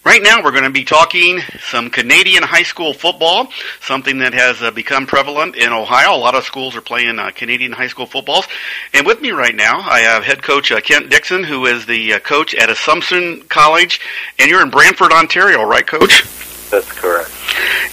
Right now we're going to be talking some Canadian high school football, something that has become prevalent in Ohio. A lot of schools are playing Canadian high school footballs. And with me right now, I have head coach Kent Dixon, who is the coach at Assumption College. And you're in Brantford, Ontario, right, Coach? That's correct.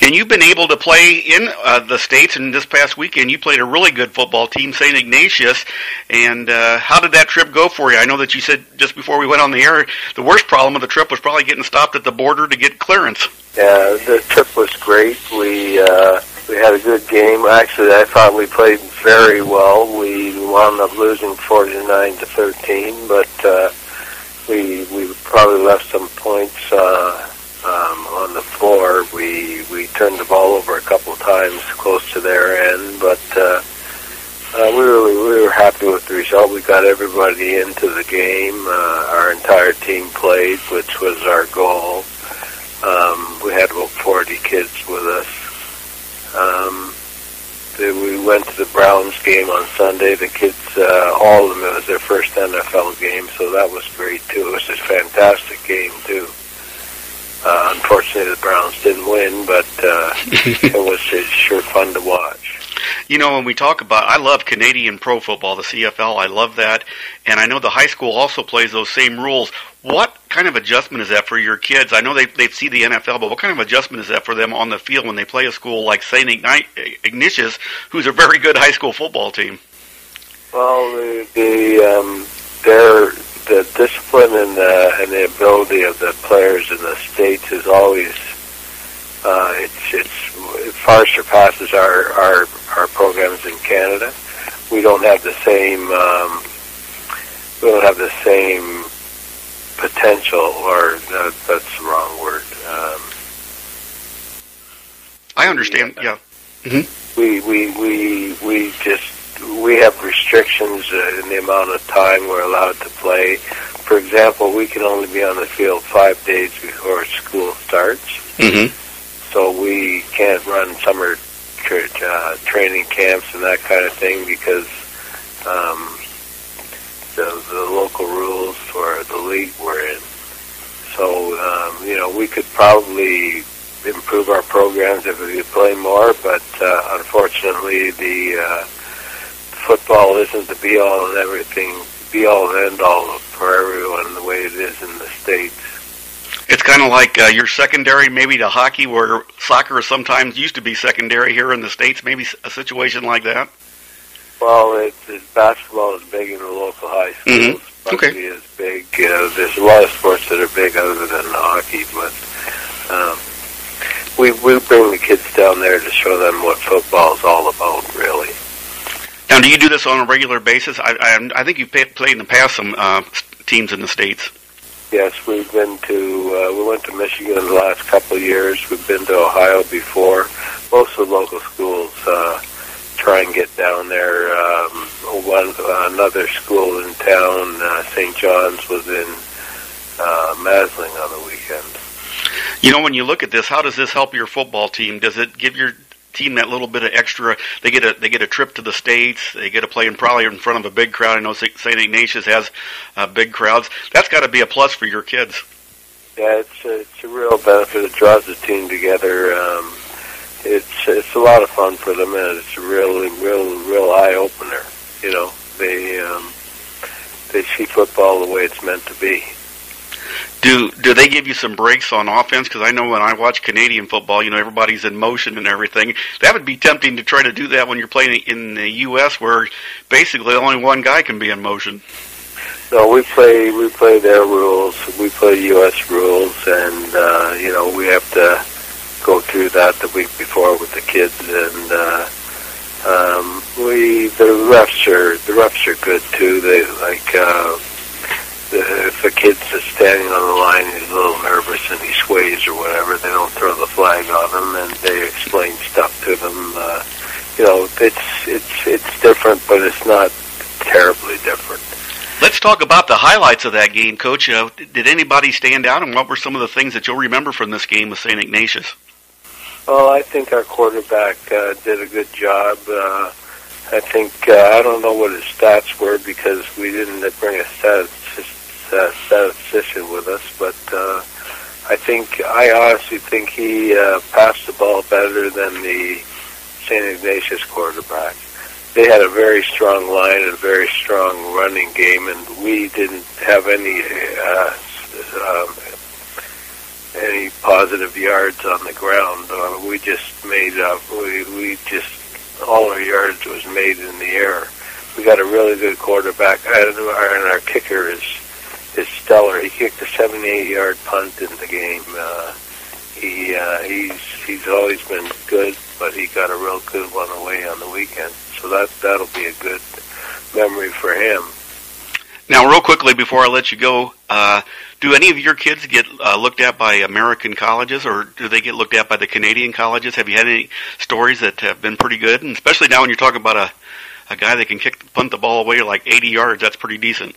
And you've been able to play in the States, and this past weekend you played a really good football team, St. Ignatius. And how did that trip go for you? I know that you said just before we went on the air, the worst problem of the trip was probably getting stopped at the border to get clearance. Yeah, the trip was great. We had a good game. Actually, I thought we played very well. We wound up losing 49-13, but we probably left some points on the floor. We turned the ball over a couple of times close to their end, but we were happy with the result. We got everybody into the game. Our entire team played, which was our goal. We had about 40 kids with us. We went to the Browns game on Sunday. The kids, all of them, it was their first NFL game, so that was great too. It was a fantastic game too. Unfortunately, the Browns didn't win, but it was sure fun to watch. You know, when we talk about, I love Canadian pro football, the CFL, I love that, and I know the high school also plays those same rules. What kind of adjustment is that for your kids? I know they see the NFL, but what kind of adjustment is that for them on the field when they play a school like St. Ignatius, who's a very good high school football team? Well, the discipline and the ability of the players in the States is always it far surpasses our programs in Canada. We don't have the same potential, or that's the wrong word. I understand. Yeah. Mm-hmm. We have restrictions in the amount of time we're allowed to play. For example, we can only be on the field 5 days before school starts. Mm-hmm. So we can't run summer training camps and that kind of thing because the local rules for the league we're in. So, we could probably improve our programs if we could play more, but unfortunately the football isn't the be-all and everything, be-all and end-all for everyone the way it is in the States. It's kind of like your secondary maybe to hockey, where soccer sometimes used to be secondary here in the States, maybe a situation like that? Well, basketball is big in the local high schools. Mm-hmm. Okay. Rugby is big. There's a lot of sports that are big other than hockey, but we bring the kids down there to show them what football is all about, really. Now, do you do this on a regular basis? I think you've played in the past some teams in the States. Yes, we went to Michigan in the last couple of years. We've been to Ohio before. Most of the local schools try and get down there. Another school in town, St. John's, was in Masling on the weekend. You know, when you look at this, how does this help your football team? Does it give your team that little bit of extra? They get a trip to the States. They get to play probably in front of a big crowd. I know St. Ignatius has big crowds. That's got to be a plus for your kids. Yeah, it's a real benefit. It draws the team together. It's a lot of fun for them, and it's a real eye opener. You know, they see football the way it's meant to be. Do they give you some breaks on offense? Because I know when I watch Canadian football, everybody's in motion and everything. That would be tempting to try to do that when you're playing in the U.S., where basically only one guy can be in motion. No, we play their rules. We play U.S. rules, and we have to go through that the week before with the kids, and the refs are good too. They if a kid's just standing on the line, he's a little nervous and he sways or whatever, they don't throw the flag on him, and they explain stuff to them. It's different, but it's not terribly different. Let's talk about the highlights of that game, Coach. Did anybody stand out, and what were some of the things that you'll remember from this game with St. Ignatius? Well, I think our quarterback did a good job. I think, I don't know what his stats were because we didn't bring a statistician with us, but I honestly think he passed the ball better than the St. Ignatius quarterback. They had a very strong line and a very strong running game, and we didn't have any positive yards on the ground. We just made we just all our yards was made in the air. We got a really good quarterback, and our kicker is stellar. He kicked a 78-yard punt in the game. He's always been good, but he got a real good one away on the weekend. So that'll be a good memory for him. Now, real quickly before I let you go, do any of your kids get looked at by American colleges, or do they get looked at by the Canadian colleges? Have you had any stories that have been pretty good? And especially now when you're talking about a guy that can punt the ball away like 80 yards, that's pretty decent.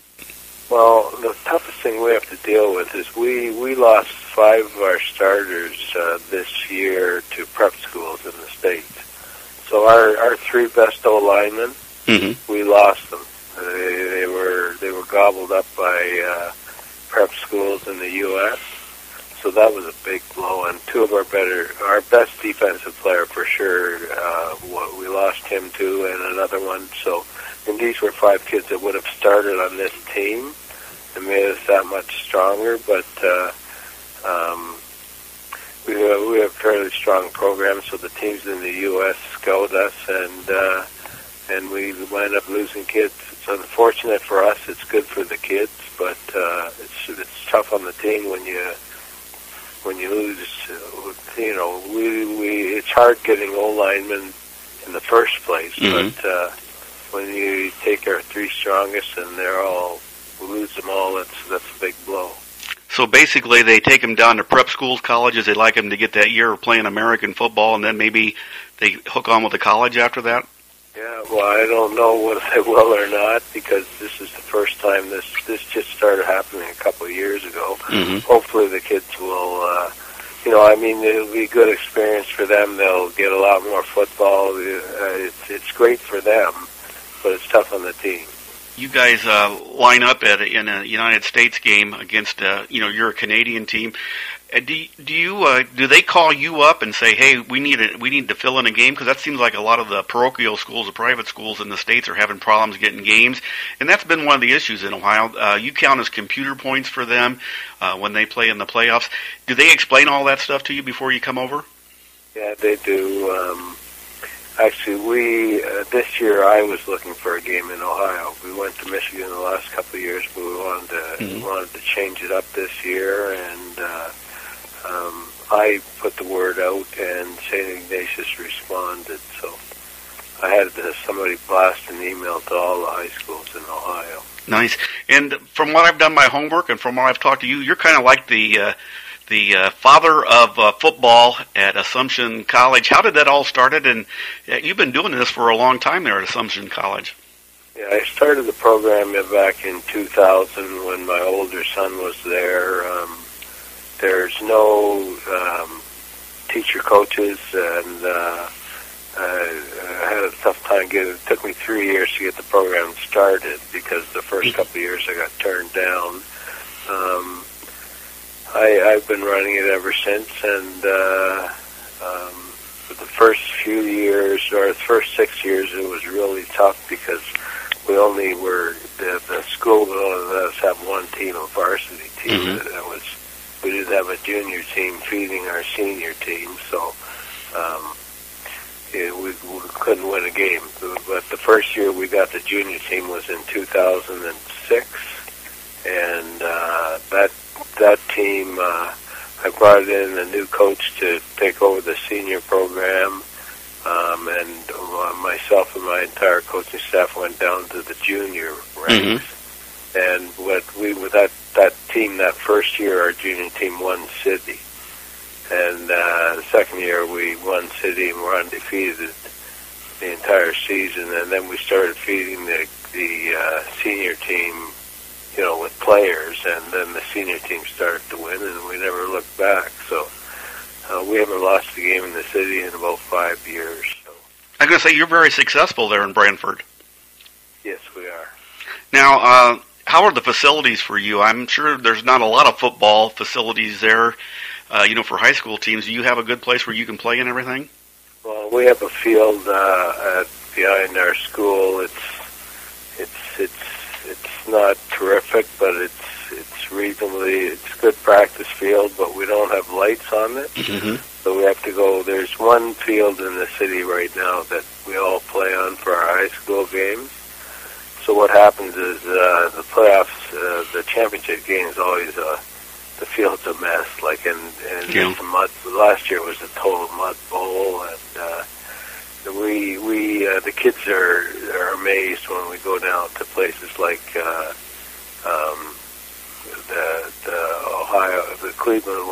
Well, the toughest thing we have to deal with is we lost 5 of our starters this year to prep schools in the States. So our 3 best O-linemen, we lost them. They were gobbled up by prep schools in the U.S. So that was a big blow. And 2 of our best defensive player for sure, we lost him too, and another one. So, and these were 5 kids that would have started on this team and made us that much stronger. But we have a fairly strong program, so the teams in the U.S. scout us, and we wind up losing kids. It's unfortunate for us. It's good for the kids, but it's tough on the team when you lose. It's hard getting O-linemen in the first place, but when you take our 3 strongest and we lose them all, that's a big blow. So basically, they take them down to prep schools, colleges. They like them to get that year of playing American football, and then maybe they hook on with the college after that? Yeah, well, I don't know whether they will or not, because this is the first time this just started happening a couple of years ago. Hopefully the kids will, it'll be a good experience for them. They'll get a lot more football. It's great for them, but it's tough on the team. You guys line up in a United States game against, you're a Canadian team. Do they call you up and say, hey, we need to fill in a game? Because that seems like a lot of the parochial schools, the private schools in the States are having problems getting games. And that's been one of the issues in Ohio. You count as computer points for them when they play in the playoffs. Do they explain all that stuff to you before you come over? Yeah, they do. Actually, this year I was looking for a game in Ohio. We went to Michigan the last couple of years, but we wanted to change it up this year, and I put the word out, and St. Ignatius responded. So I had somebody blast an email to all the high schools in Ohio. Nice. And from what I've done my homework and from what I've talked to you, you're kind of like the father of football at Assumption College. How did that all started? And you've been doing this for a long time there at Assumption College. Yeah, I started the program back in 2000 when my older son was there. There's no teacher coaches, and I had a tough time getting it. It took me 3 years to get the program started because the first couple of years I got turned down. I've been running it ever since, and for the first few years, or the first 6 years, it was really tough because we only were, the school would only let us have one team, a varsity team. We didn't have a junior team feeding our senior team, so we couldn't win a game. But the first year we got the junior team was in 2006, and that team, I brought in a new coach to take over the senior program, and myself and my entire coaching staff went down to the junior ranks. And with that team, that first year, our junior team won city. And the second year, we won city and were undefeated the entire season. And then we started feeding the senior team, with players. And then the senior team started to win, and we never looked back. So we haven't lost a game in the city in about 5 years. So. I'm going to say you're very successful there in Brantford. Yes, we are. Now, how are the facilities for you? I'm sure there's not a lot of football facilities there, for high school teams. Do you have a good place where you can play and everything? Well, we have a field behind our school. It's not terrific, but it's good practice field, but we don't have lights on it. Mm-hmm. So we have to go. There's one field in the city right now that we all play on for our high school games. So what happens is the playoffs, the championship game is always the field's a mess. It's a mud. Last year was a total mud bowl, and the kids are amazed when we go down to places like the Cleveland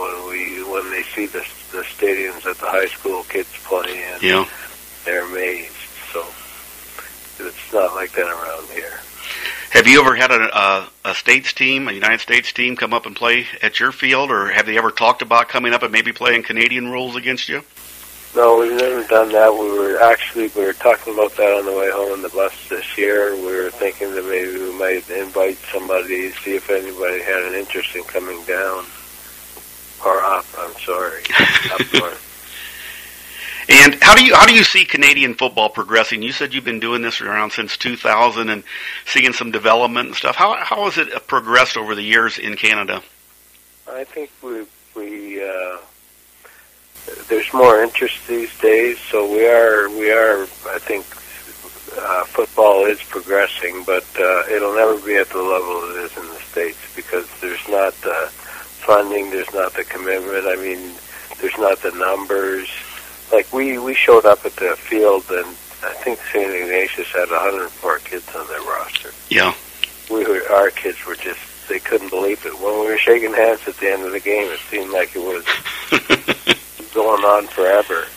when they see the stadiums that the high school kids play in. Yeah. They're amazed. So it's not like that around here. Have you ever had a States team, a United States team, come up and play at your field, or have they ever talked about coming up and maybe playing Canadian rules against you? No, we've never done that. We were talking about that on the way home on the bus this year. We were thinking that maybe we might invite somebody, see if anybody had an interest in coming down. Or up, I'm sorry. Up north. And how do you see Canadian football progressing? You said you've been doing this around since 2000 and seeing some development and stuff. How has it progressed over the years in Canada? I think there's more interest these days, so we are. I think football is progressing, but it'll never be at the level it is in the States because there's not the funding, there's not the commitment. I mean, there's not the numbers. Like we showed up at the field, and I think St. Ignatius had 104 kids on their roster. Yeah, our kids were just. They couldn't believe it. When we were shaking hands at the end of the game, it seemed like it was going on forever.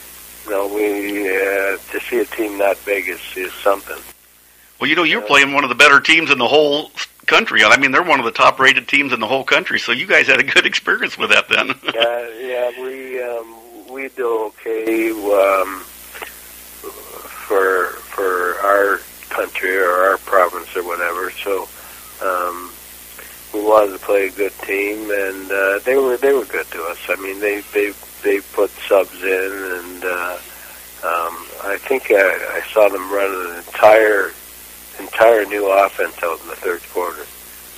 To see a team that big is something. Well, you're playing one of the better teams in the whole country. I mean, they're one of the top-rated teams in the whole country, so you guys had a good experience with that then. We do okay for our country or our province or whatever, so we wanted to play a good team, and they were good to us. I mean, they put subs in, and I think I saw them run an entire new offense out in the third quarter.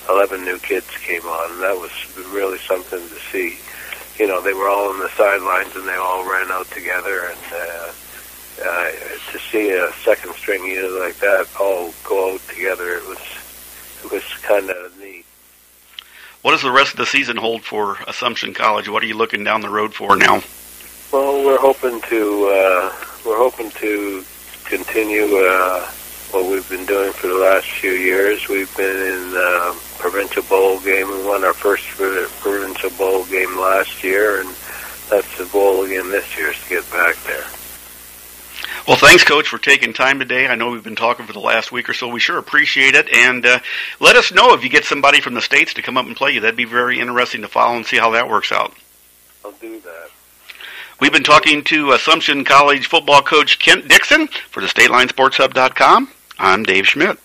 11 new kids came on, and that was really something to see. They were all on the sidelines, and they all ran out together, and to see a second string unit like that all go out together, it was kind of neat. What does the rest of the season hold for Assumption College? What are you looking down the road for now? Well, we're hoping to continue what we've been doing for the last few years. We've been in the provincial bowl game. We won our first provincial bowl game last year, and that's the goal again this year is to get back there. Well, thanks, Coach, for taking time today. I know we've been talking for the last week or so. We sure appreciate it. And let us know if you get somebody from the States to come up and play you. That'd be very interesting to follow and see how that works out. I'll do that. We've been talking to Assumption College football coach Kent Dixon for the StatelineSportsHub.com. I'm Dave Schmidt.